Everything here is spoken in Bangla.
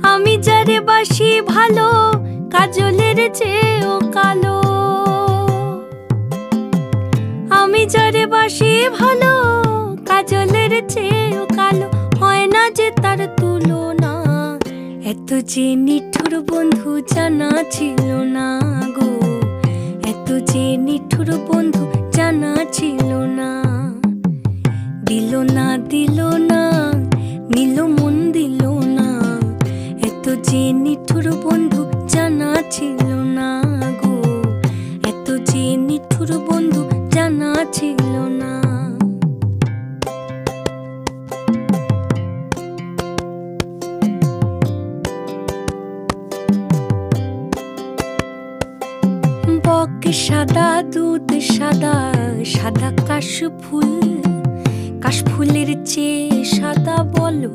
আমি যারে বাসি ভালো, কাজলের চেয়েও কালো। আমি যারে বাসি ভালো, কাজলের চেয়েও কালো। হয় না যে তার তুলনা, এত যে নিঠুর বন্ধু জানা ছিল না গো। এত যে নিঠুর বন্ধু জানা ছিল না। দিল না দিল না, নিল মন দিল না। এত যে নিঠুর বন্ধু জানা ছিল না গো। এত যে নিঠুর বন্ধু জানা ছিল না। বক সাদা, দুধ সাদা, সাদা কাশফুল। কাশফুলের চেয়ে সাদা বলো।